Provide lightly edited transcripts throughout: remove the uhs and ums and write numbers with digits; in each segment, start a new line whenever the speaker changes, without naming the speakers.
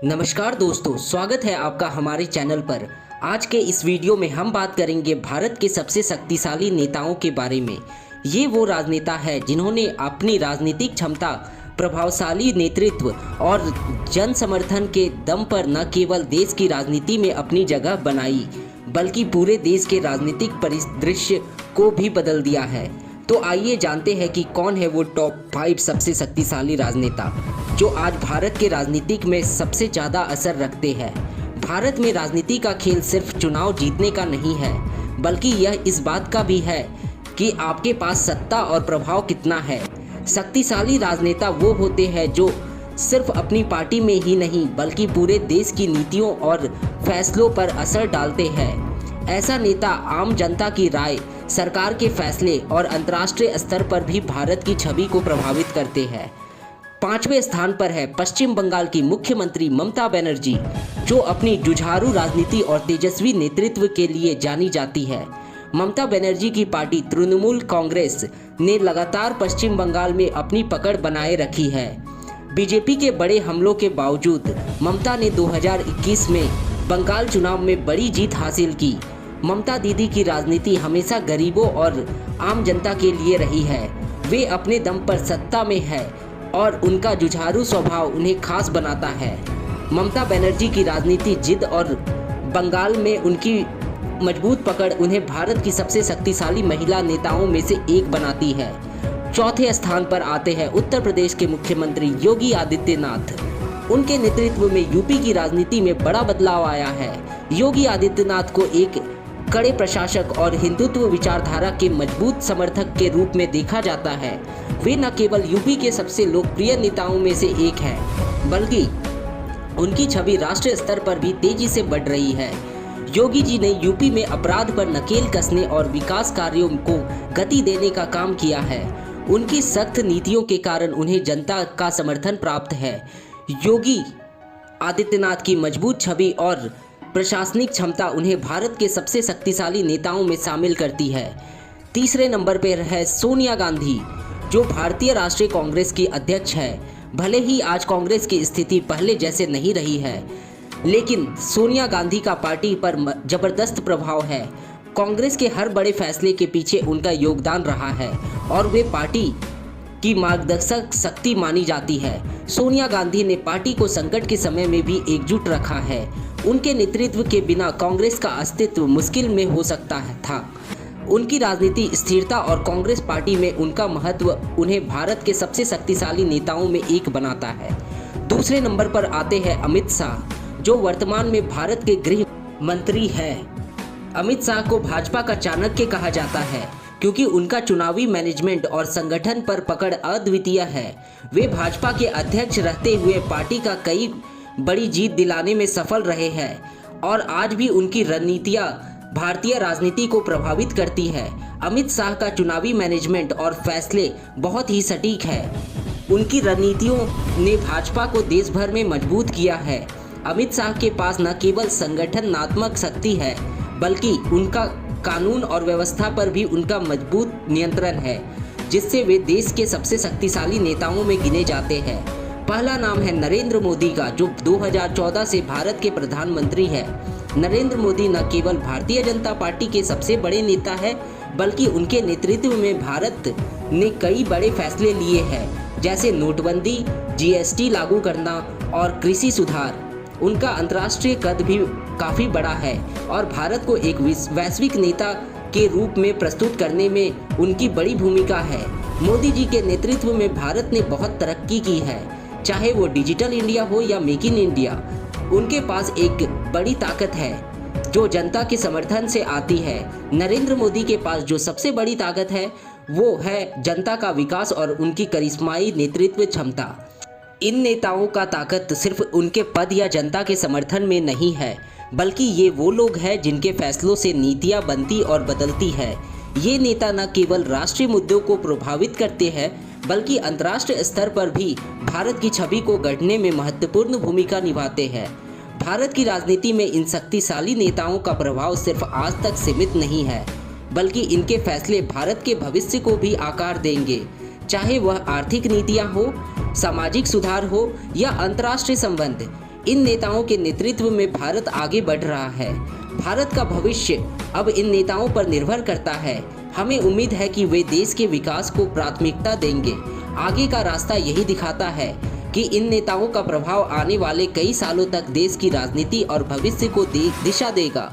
नमस्कार दोस्तों, स्वागत है आपका हमारे चैनल पर। आज के इस वीडियो में हम बात करेंगे भारत के सबसे शक्तिशाली नेताओं के बारे में। ये वो राजनेता है जिन्होंने अपनी राजनीतिक क्षमता, प्रभावशाली नेतृत्व और जन समर्थन के दम पर न केवल देश की राजनीति में अपनी जगह बनाई, बल्कि पूरे देश के राजनीतिक परिदृश्य को भी बदल दिया है। तो आइए जानते हैं कि कौन है वो टॉप 5 सबसे शक्तिशाली राजनेता जो आज भारत के राजनीतिक में सबसे ज़्यादा असर रखते हैं। भारत में राजनीति का खेल सिर्फ चुनाव जीतने का नहीं है, बल्कि यह इस बात का भी है कि आपके पास सत्ता और प्रभाव कितना है। शक्तिशाली राजनेता वो होते हैं जो सिर्फ अपनी पार्टी में ही नहीं बल्कि पूरे देश की नीतियों और फैसलों पर असर डालते हैं। ऐसा नेता आम जनता की राय, सरकार के फैसले और अंतर्राष्ट्रीय स्तर पर भी भारत की छवि को प्रभावित करते हैं। 5वें स्थान पर है पश्चिम बंगाल की मुख्यमंत्री ममता बनर्जी, जो अपनी जुझारू राजनीति और तेजस्वी नेतृत्व के लिए जानी जाती है। ममता बनर्जी की पार्टी तृणमूल कांग्रेस ने लगातार पश्चिम बंगाल में अपनी पकड़ बनाए रखी है। बीजेपी के बड़े हमलों के बावजूद ममता ने 2021 में बंगाल चुनाव में बड़ी जीत हासिल की। ममता दीदी की राजनीति हमेशा गरीबों और आम जनता के लिए रही है। वे अपने दम पर सत्ता में है और उनका जुझारू स्वभाव उन्हें खास बनाता है। ममता बनर्जी की राजनीति जिद और बंगाल में उनकी मजबूत पकड़ उन्हें भारत की सबसे शक्तिशाली महिला नेताओं में से एक बनाती है। चौथे स्थान पर आते हैं उत्तर प्रदेश के मुख्यमंत्री योगी आदित्यनाथ। उनके नेतृत्व में यूपी की राजनीति में बड़ा बदलाव आया है। योगी आदित्यनाथ को एक कड़े प्रशासक और हिंदुत्व विचारधारा के मजबूत समर्थक के रूप में देखा जाता है। वे न केवल यूपी के सबसे लोकप्रिय नेताओं में से एक हैं, बल्कि उनकी छवि राष्ट्रीय स्तर पर भी तेजी से बढ़ रही है। योगी जी ने यूपी में अपराध पर नकेल कसने और विकास कार्यों को गति देने का काम किया है। उनकी सख्त नीतियों के कारण उन्हें जनता का समर्थन प्राप्त है। योगी आदित्यनाथ की मजबूत छवि और प्रशासनिक क्षमता उन्हें भारत के सबसे शक्तिशाली नेताओं में शामिल करती है। तीसरे नंबर पर है सोनिया गांधी, जो भारतीय राष्ट्रीय कांग्रेस की अध्यक्ष है। भले ही आज कांग्रेस की स्थिति पहले जैसे नहीं रही है, लेकिन सोनिया गांधी का पार्टी पर जबरदस्त प्रभाव है। कांग्रेस के हर बड़े फैसले के पीछे उनका योगदान रहा है और वे पार्टी की मार्गदर्शक शक्ति मानी जाती है। सोनिया गांधी ने पार्टी को संकट के समय में भी एकजुट रखा है। उनके नेतृत्व के बिना कांग्रेस का अस्तित्व मुश्किल में हो सकता था। उनकी राजनीति स्थिरता और कांग्रेस पार्टी में उनका महत्व उन्हें भारत के सबसे शक्तिशाली नेताओं में एक बनाता है। दूसरे नंबर पर आते हैं अमित शाह, जो वर्तमान में भारत के गृह मंत्री है। अमित शाह को भाजपा का चाणक्य कहा जाता है, क्योंकि उनका चुनावी मैनेजमेंट और संगठन पर पकड़ अद्वितीय है। वे भाजपा के अध्यक्ष रहते हुए पार्टी का कई बड़ी जीत दिलाने में सफल रहे हैं और आज भी उनकी रणनीतियां भारतीय राजनीति को प्रभावित करती है। अमित शाह का चुनावी मैनेजमेंट और फैसले बहुत ही सटीक है। उनकी रणनीतियों ने भाजपा को देश भर में मजबूत किया है। अमित शाह के पास न केवल संगठनात्मक शक्ति है, बल्कि उनका कानून और व्यवस्था पर भी उनका मजबूत नियंत्रण है, जिससे वे देश के सबसे शक्तिशाली नेताओं में गिने जाते हैं। पहला नाम है नरेंद्र मोदी का, जो 2014 से भारत के प्रधानमंत्री हैं। नरेंद्र मोदी न केवल भारतीय जनता पार्टी के सबसे बड़े नेता हैं, बल्कि उनके नेतृत्व में भारत ने कई बड़े फैसले लिए हैं, जैसे नोटबंदी, जीएसटी लागू करना और कृषि सुधार। उनका अंतर्राष्ट्रीय कद भी काफ़ी बड़ा है और भारत को एक वैश्विक नेता के रूप में प्रस्तुत करने में उनकी बड़ी भूमिका है। मोदी जी के नेतृत्व में भारत ने बहुत तरक्की की है, चाहे वो डिजिटल इंडिया हो या मेक इन इंडिया। उनके पास एक बड़ी ताकत है जो जनता के समर्थन से आती है। नरेंद्र मोदी के पास जो सबसे बड़ी ताकत है वो है जनता का विकास और उनकी करिश्माई नेतृत्व क्षमता। इन नेताओं का ताकत सिर्फ उनके पद या जनता के समर्थन में नहीं है, बल्कि ये वो लोग हैं जिनके फैसलों से नीतियाँ बनती और बदलती है। ये नेता न केवल राष्ट्रीय मुद्दों को प्रभावित करते हैं, बल्कि अंतर्राष्ट्रीय स्तर पर भी भारत की छवि को गढ़ने में महत्वपूर्ण भूमिका निभाते हैं। भारत की राजनीति में इन शक्तिशाली नेताओं का प्रभाव सिर्फ आज तक सीमित नहीं है, बल्कि इनके फैसले भारत के भविष्य को भी आकार देंगे। चाहे वह आर्थिक नीतियां हो, सामाजिक सुधार हो या अंतर्राष्ट्रीय संबंध, इन नेताओं के नेतृत्व में भारत आगे बढ़ रहा है। भारत का भविष्य अब इन नेताओं पर निर्भर करता है। हमें उम्मीद है कि वे देश के विकास को प्राथमिकता देंगे। आगे का रास्ता यही दिखाता है कि इन नेताओं का प्रभाव आने वाले कई सालों तक देश की राजनीति और भविष्य को दिशा देगा।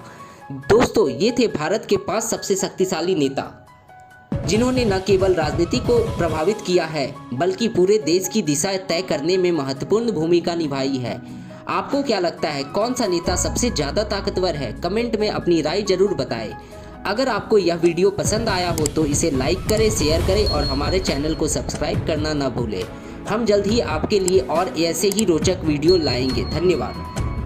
दोस्तों, ये थे भारत के 5 सबसे शक्तिशाली नेता, जिन्होंने न केवल राजनीति को प्रभावित किया है बल्कि पूरे देश की दिशा तय करने में महत्वपूर्ण भूमिका निभाई है। आपको क्या लगता है, कौन सा नेता सबसे ज़्यादा ताकतवर है? कमेंट में अपनी राय जरूर बताएं। अगर आपको यह वीडियो पसंद आया हो तो इसे लाइक करें, शेयर करें और हमारे चैनल को सब्सक्राइब करना न भूलें। हम जल्द ही आपके लिए और ऐसे ही रोचक वीडियो लाएंगे। धन्यवाद।